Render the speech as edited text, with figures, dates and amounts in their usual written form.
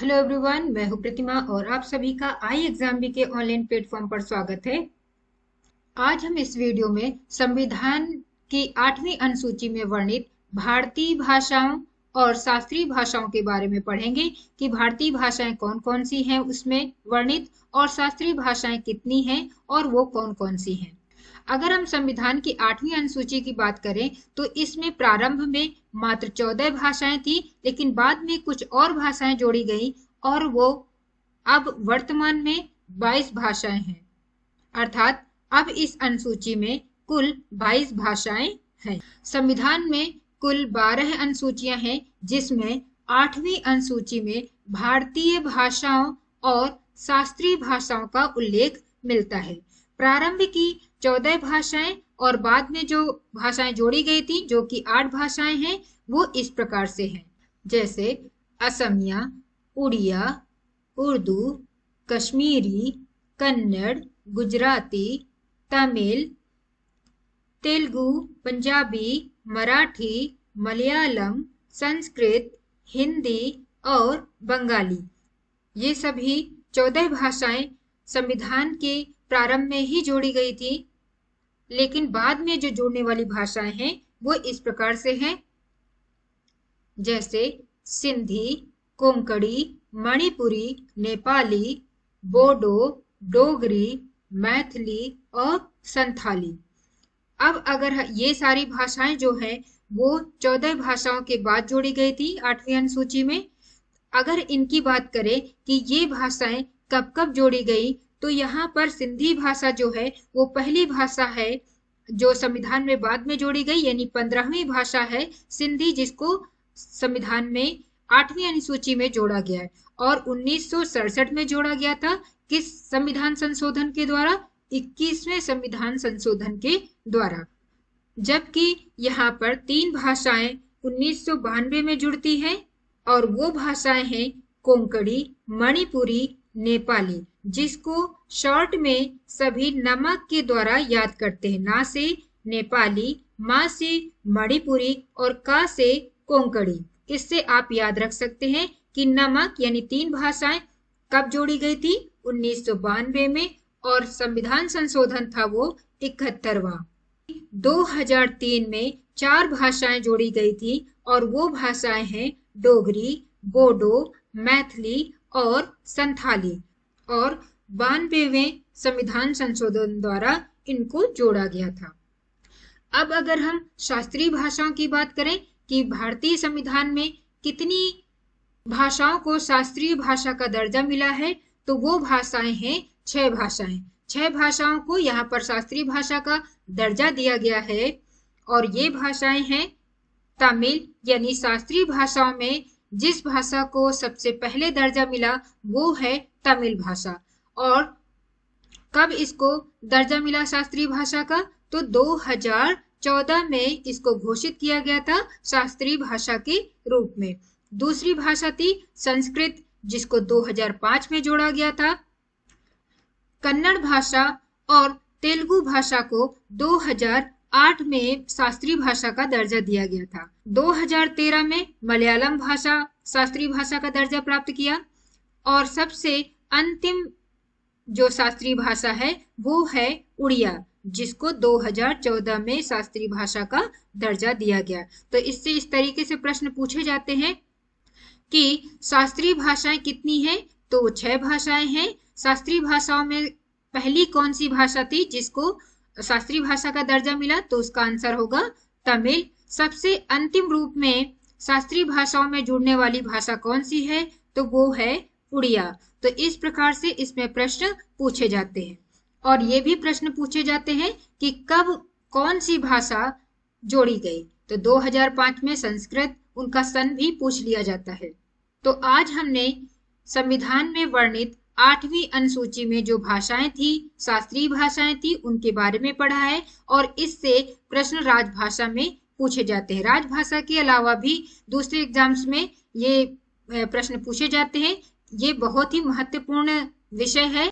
Hello everyone, मैं हूं प्रतिमा और आप सभी का आई एग्जाम बी के ऑनलाइन प्लेटफॉर्म पर स्वागत है। आज हम इस वीडियो में संविधान की 8वीं अनुसूची में वर्णित भारतीय भाषाओं और शास्त्रीय भाषाओं के बारे में पढ़ेंगे कि भारतीय भाषाएं कौन कौन सी हैं उसमें वर्णित और शास्त्रीय भाषाएं कितनी हैं और वो कौन कौन सी हैं। अगर हम संविधान की 8वीं अनुसूची की बात करें तो इसमें प्रारंभ में मात्र 14 भाषाएं थी, लेकिन बाद में कुछ और भाषाएं जोड़ी गई और वो अब वर्तमान में 22 भाषाएं हैं। अर्थात अब इस अनुसूची में कुल 22 भाषाएं हैं। संविधान में कुल 12 अनुसूचियां हैं, जिसमें 8वीं अनुसूची में भारतीय भाषाओं और शास्त्रीय भाषाओं का उल्लेख मिलता है। प्रारंभ की 14 भाषाएं और बाद में जो भाषाएं जोड़ी गई थी, जो कि 8 भाषाएं हैं, वो इस प्रकार से हैं। जैसे असमिया, उड़िया, उर्दू, कश्मीरी, कन्नड़, गुजराती, तमिल, तेलुगु, पंजाबी, मराठी, मलयालम, संस्कृत, हिंदी और बंगाली। ये सभी 14 भाषाएं संविधान के प्रारंभ में ही जोड़ी गई थी, लेकिन बाद में जो जोड़ने वाली भाषाएं हैं वो इस प्रकार से हैं। जैसे सिंधी, कोंकणी, मणिपुरी, नेपाली, बोडो, डोगरी, मैथिली और संथाली। अब अगर ये सारी भाषाएं जो हैं वो 14 भाषाओं के बाद जोड़ी गई थी 8वीं अनुसूची में। अगर इनकी बात करें कि ये भाषाएं कब कब जोड़ी गई, तो यहाँ पर सिंधी भाषा जो है वो पहली भाषा है जो संविधान में बाद में जोड़ी गई, यानी 15वीं भाषा है सिंधी, जिसको संविधान में 8वीं अनुसूची में जोड़ा गया है और 1967 में जोड़ा गया था। किस संविधान संशोधन के द्वारा? 21वें संविधान संशोधन के द्वारा। जबकि यहाँ पर 3 भाषाएं 1992 में जुड़ती हैं और वो भाषाएं हैं कोंकणी, मणिपुरी, नेपाली, जिसको शॉर्ट में सभी नमक के द्वारा याद करते हैं। ना से नेपाली, मा से मणिपुरी और का से कोंकणी। इससे आप याद रख सकते हैं कि नमक यानी 3 भाषाएं कब जोड़ी गई थी? 1992 में, और संविधान संशोधन था वो 71वां। 2003 में 4 भाषाएं जोड़ी गई थी और वो भाषाएं हैं डोगरी, बोडो, मैथिली और संथाली, और 92वें संविधान संशोधन द्वारा इनको जोड़ा गया था। अब अगर हम शास्त्रीय भाषाओं की बात करें कि भारतीय संविधान में कितनी भाषाओं को शास्त्रीय भाषा का दर्जा मिला है, तो वो भाषाएं हैं 6 भाषाएं। 6 भाषाओं को यहाँ पर शास्त्रीय भाषा का दर्जा दिया गया है और ये भाषाएं हैं तमिल, यानी शास्त्रीय भाषाओं में जिस भाषा को सबसे पहले दर्जा मिला वो है तमिल भाषा। और कब इसको दर्जा मिला शास्त्रीय भाषा का? तो 2014 में इसको घोषित किया गया था शास्त्रीय भाषा के रूप में। दूसरी भाषा थी संस्कृत, जिसको 2005 में जोड़ा गया था। कन्नड़ भाषा और तेलुगु भाषा को 2008 में शास्त्रीय भाषा का दर्जा दिया गया था। 2013 में मलयालम भाषा शास्त्रीय भाषा का दर्जा प्राप्त किया और सबसे अंतिम जो शास्त्रीय भाषा है वो है उड़िया, जिसको 2014 में शास्त्रीय भाषा का दर्जा दिया गया। तो इससे इस तरीके से प्रश्न पूछे जाते हैं कि शास्त्रीय भाषाएं कितनी हैं? तो 6 भाषाएं हैं। शास्त्रीय भाषाओं में पहली कौन सी भाषा थी जिसको शास्त्रीय भाषा का दर्जा मिला? तो उसका आंसर होगा तमिल। सबसे अंतिम रूप में शास्त्रीय भाषाओं में जुड़ने वाली भाषा कौन सी है? तो वो है उड़िया। तो इस प्रकार से इसमें प्रश्न पूछे जाते हैं और ये भी प्रश्न पूछे जाते हैं कि कब कौन सी भाषा जोड़ी गई। तो 2005 में संस्कृत, उनका सन भी पूछ लिया जाता है। तो आज हमने संविधान में वर्णित 8वीं अनुसूची में जो भाषाएं थी, शास्त्रीय भाषाएं थी, उनके बारे में पढ़ा है और इससे प्रश्न राजभाषा में पूछे जाते हैं। राजभाषा के अलावा भी दूसरे एग्जाम्स में ये प्रश्न पूछे जाते हैं। ये बहुत ही महत्वपूर्ण विषय है